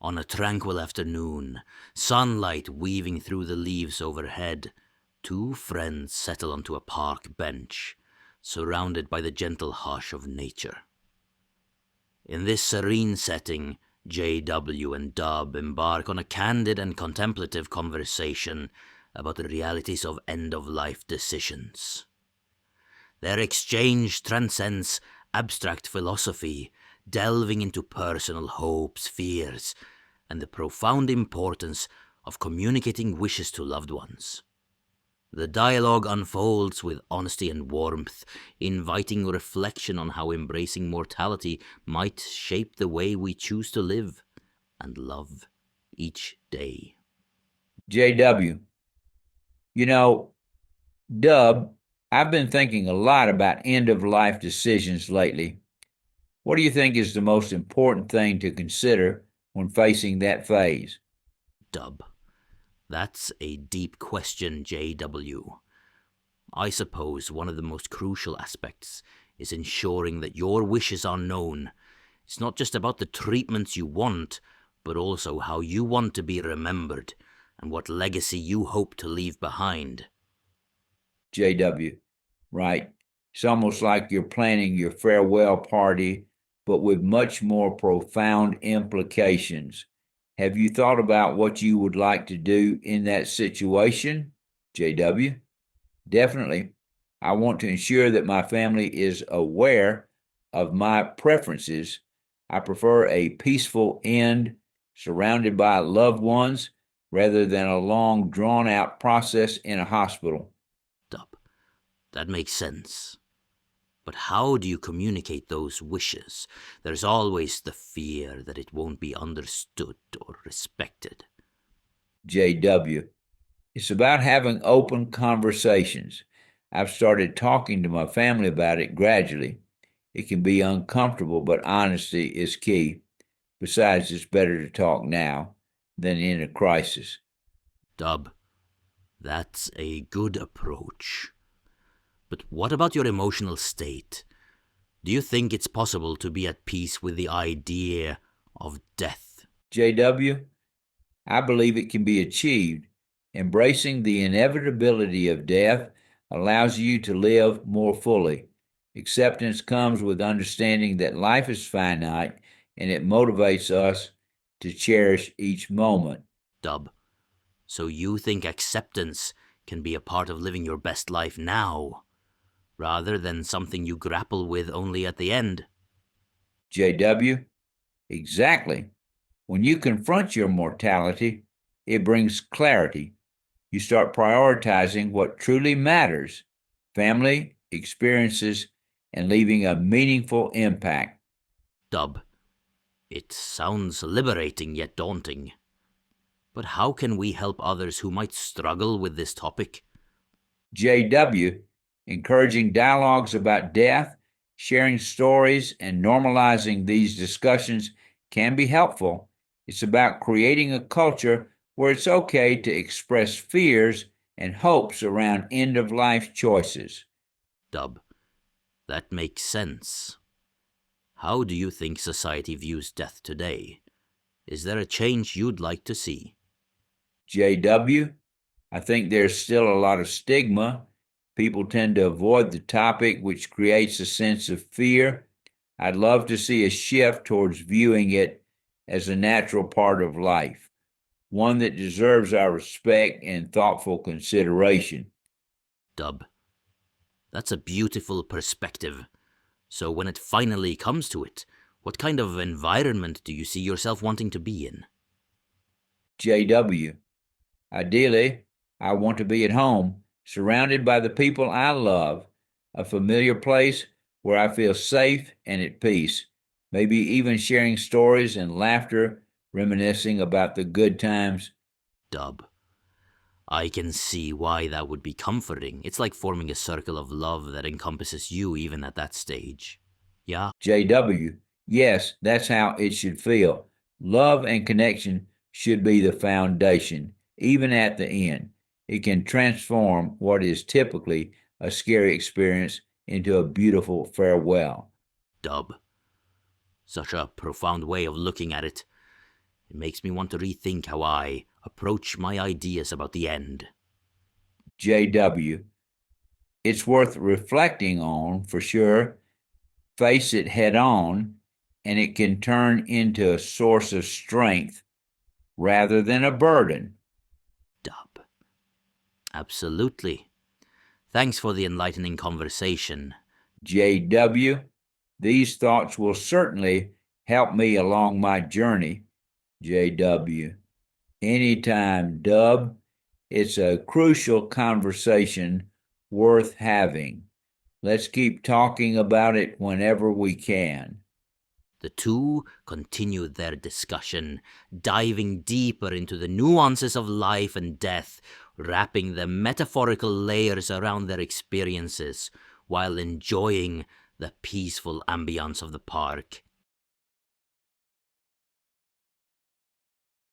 On a tranquil afternoon, sunlight weaving through the leaves overhead, two friends settle onto a park bench, surrounded by the gentle hush of nature. In this serene setting, JW and Dub embark on a candid and contemplative conversation about the realities of end-of-life decisions. Their exchange transcends abstract philosophy, delving into personal hopes, fears, and the profound importance of communicating wishes to loved ones. The dialogue unfolds with honesty and warmth, inviting reflection on how embracing mortality might shape the way we choose to live and love each day. JW, Dub, I've been thinking a lot about end-of-life decisions lately. What do you think is the most important thing to consider when facing that phase? Dub. That's a deep question, JW. I suppose one of the most crucial aspects is ensuring that your wishes are known. It's not just about the treatments you want, but also how you want to be remembered and what legacy you hope to leave behind. JW, right. It's almost like you're planning your farewell party, but with much more profound implications. Have you thought about what you would like to do in that situation, JW? Definitely. I want to ensure that my family is aware of my preferences. I prefer a peaceful end surrounded by loved ones rather than a long, drawn-out process in a hospital. Dub. That makes sense. But how do you communicate those wishes? There's always the fear that it won't be understood or respected. JW, it's about having open conversations. I've started talking to my family about it gradually. It can be uncomfortable, but honesty is key. Besides, it's better to talk now than in a crisis. Dub, that's a good approach. But what about your emotional state? Do you think it's possible to be at peace with the idea of death? JW, I believe it can be achieved. Embracing the inevitability of death allows you to live more fully. Acceptance comes with understanding that life is finite, and it motivates us to cherish each moment. Dub, so you think acceptance can be a part of living your best life now, rather than something you grapple with only at the end? JW, exactly. When you confront your mortality, it brings clarity. You start prioritizing what truly matters: family, experiences, and leaving a meaningful impact. Dub, it sounds liberating yet daunting. But how can we help others who might struggle with this topic? JW, encouraging dialogues about death, sharing stories, and normalizing these discussions can be helpful. It's about creating a culture where it's okay to express fears and hopes around end-of-life choices. Dub, that makes sense. How do you think society views death today? Is there a change you'd like to see? JW, I think there's still a lot of stigma. People tend to avoid the topic, which creates a sense of fear. I'd love to see a shift towards viewing it as a natural part of life, one that deserves our respect and thoughtful consideration. Dub, that's a beautiful perspective. So when it finally comes to it, what kind of environment do you see yourself wanting to be in? JW, ideally, I want to be at home, surrounded by the people I love, a familiar place where I feel safe and at peace, maybe even sharing stories and laughter, reminiscing about the good times. Dub, I can see why that would be comforting. It's like forming a circle of love that encompasses you even at that stage. Yeah? JW, yes, that's how it should feel. Love and connection should be the foundation, even at the end. It can transform what is typically a scary experience into a beautiful farewell. Dub, such a profound way of looking at it. It makes me want to rethink how I approach my ideas about the end. JW, it's worth reflecting on for sure. Face it head on, and it can turn into a source of strength rather than a burden. Dub. Absolutely. Thanks for the enlightening conversation. JW, these thoughts will certainly help me along my journey. JW, anytime, Dub. It's a crucial conversation worth having. Let's keep talking about it whenever we can. The two continued their discussion, diving deeper into the nuances of life and death, wrapping the metaphorical layers around their experiences, while enjoying the peaceful ambience of the park.